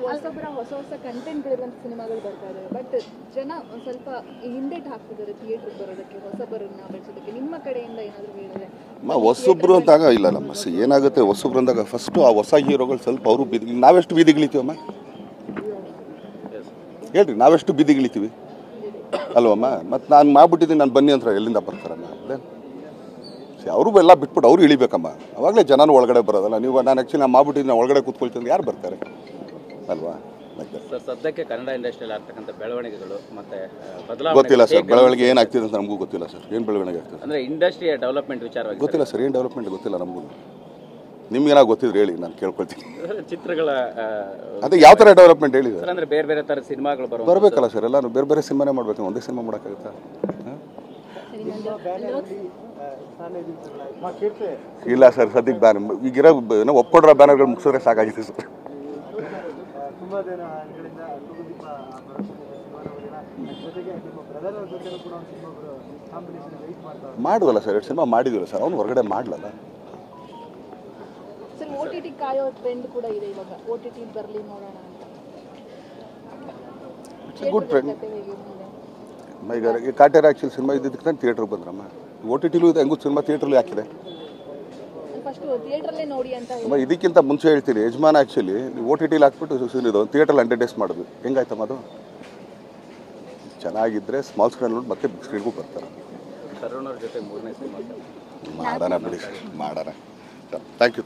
ಹೊಸೊಬ್ಬರ ಹೊಸ ಹೊಸ ಕಂಟೆಂಟ್ಗಳಿರುವಂಥ ಸಿನಿಮಾಗಳು ಬರ್ತಾ ಇದ್ದಾವೆ. ಬಟ್ ಜನ ಒಂದು ಸ್ವಲ್ಪ ಹಿಂದೇಟ್ ಹಾಕ್ತಿದ್ದಾರೆ ಥಿಯೇಟ್ರಿಗೆ ಬರೋದಕ್ಕೆ, ಹೊಸಬರನ್ನ ಬೆಳೆಸೋದಕ್ಕೆ. ನಿಮ್ಮ ಕಡೆಯಿಂದ ಏನಾದರೂ ಹೇಳಿದ್ರೆ ಹೊಸೊಬ್ರು ಅಂದಾಗ ಇಲ್ಲ ನಮ್ಮ ಏನಾಗುತ್ತೆ, ಹೊಸೊಬ್ರು ಅಂದಾಗ ಫಸ್ಟು ಆ ಹೊಸ ಹೀರೋಗಳು ಸ್ವಲ್ಪ ಅವರು ಬೀದಿ, ನಾವೆಷ್ಟು ಬೀದಿಗಿಳಿತೀವಮ್ಮ ಹೇಳ್ರಿ, ನಾವೆಷ್ಟು ಬೀದಿಗಿಳಿತೀವಿ ಅಲ್ವಮ್ಮ? ಮತ್ತು ನಾನು ಮಾಡ್ಬಿಟ್ಟಿದ್ದೀನಿ, ನಾನು ಬನ್ನಿ ಅಂತ ಎಲ್ಲಿಂದ ಬರ್ತಾರಮ್ಮ? ಅವರು ಎಲ್ಲ ಬಿಟ್ಬಿಟ್ಟು ಅವ್ರು ಇಳಿಬೇಕಮ್ಮ, ಅವಾಗಲೇ ಜನನೂ ಒಳಗಡೆ ಬರೋದಲ್ಲ. ನೀವು ನಾನು ಆ್ಯಕ್ಚುಲಿ ನಾನು ಮಾಡ್ಬಿಟ್ಟಿದ್ದೀನಿ, ನಾನು ಒಳಗಡೆ ಕೂತ್ಕೊಳ್ತೀನಿ, ಯಾರು ಬರ್ತಾರೆ ಅಲ್ವಾ? ಸರ್, ಸದ್ಯಕ್ಕೆ ಕನ್ನಡ ಇಂಡಸ್ಟ್ರಿಯಲ್ಲಿ ಆಗ್ತಕ್ಕಂಥ ಬೆಳವಣಿಗೆಗಳು ಮತ್ತೆ ಗೊತ್ತಿಲ್ಲ ಸರ್, ಬೆಳವಣಿಗೆ ಏನಾಗ್ತಿದೆ ಅಂತ ನಮಗೂ ಗೊತ್ತಿಲ್ಲ ಸರ್. ಏನು ಬೆಳವಣಿಗೆ ಆಗ್ತದೆ ಅಂದರೆ ಇಂಡಸ್ಟ್ರಿಯ ಡೆವಲಪ್ಮೆಂಟ್ ವಿಚಾರವಾಗಿ ಗೊತ್ತಿಲ್ಲ ಸರ್, ಏನು ಡೆವಲಪ್ಮೆಂಟ್ ಗೊತ್ತಿಲ್ಲ ನಮಗೂ. ನಿಮ್ಗೇನಾಗ ಗೊತ್ತಿದ್ರೆ ಹೇಳಿ, ನಾನು ಕೇಳ್ಕೊಳ್ತೀನಿ. ಚಿತ್ರಗಳ ಅದೇ ಯಾವ ಥರ ಡೆವಲಪ್ಮೆಂಟ್ ಹೇಳಿ ಸರ್? ಅಂದರೆ ಬೇರೆ ಬೇರೆ ಥರದ ಸಿನಿಮಾಗಳು ಬರಬೇಕಲ್ಲ ಸರ್, ಎಲ್ಲ ಬೇರೆ ಬೇರೆ ಸಿನಿಮಾನೇ ಮಾಡಬೇಕು, ಒಂದೇ ಸಿನಿಮಾ ಮಾಡೋಕ್ಕಾಗುತ್ತಾ? ಇಲ್ಲ ಸರ್, ಸದ್ಯಕ್ಕೆ ಬ್ಯಾನ್ ಈಗಿರೋ ಒಪ್ಪಿಕೊಂಡಿರೋ ಬ್ಯಾನರ್ಗಳು ಮುಗಿಸಿದ್ರೆ ಸಾಕಾಗಿದೆ ಸರ್. ಮಾಡುವಲ್ಲ ಸರ್, 2 ಸಿನಿಮಾ ಮಾಡಿದ್ವಲ್ಲ ಸರ್, ಅವನು ಹೊರಗಡೆ ಮಾಡಲಲ್ಲ ಸರ್. OTT ಕಾಯೋ ಟ್ರೆಂಡ್ ಕೂಡ ಇದೆ ಇವಾಗ, OTT ಬರಲಿ ನೋಡೋಣ ಅಂತ. Good trend. ಈಗ ಕಾಟೇರ ಆ್ಯಕ್ಚುಲಿ ಸಿನಿಮಾ ಇದ್ದಿದ್ದಕ್ಕೆ ನಾನು ಥಿಯೇಟ್ರಿಗೆ ಬಂದ್ರಮ್ಮ. OTTಲೂ ಇದೆ, ಹೆಂಗೂ ಸಿನಿಮಾ ಥಿಯೇಟ್ರಲ್ಲೂ ಹಾಕಿದೆ. ಫಸ್ಟ್ ಥಿಯೇಟ್ರಲ್ಲೇ ನೋಡಿ ಅಂತ ಇದಕ್ಕಿಂತ ಮುಂಚೆ ಹೇಳ್ತೀನಿ, ಯಜಮಾನ ಆ್ಯಕ್ಚುಲಿ ನೀವು OTTಲಿ ಹಾಕ್ಬಿಟ್ಟು ಇದು ಥಿಯೇಟ್ರಲ್ಲಿ 100 days ಮಾಡಿದ್ವಿ. ಹೆಂಗಾಯ್ತಮ್ಮ ಅದು? ಚೆನ್ನಾಗಿದ್ದರೆ ಸ್ಮಾಲ್ ಸ್ಕ್ರೀನ್ ನೋಡಿ ಮತ್ತೆ ಬಿಗ್ ಸ್ಕ್ರೀನ್ಗೂ ಬರ್ತಾರೆ. ತರುಣ್ ಅವ್ರ ಜೊತೆ 3ನೇ ಸಿನಿಮಾ ಮಾಡೋಣ ಬಿಡಿ, ಮಾಡೋಣ. Thank you.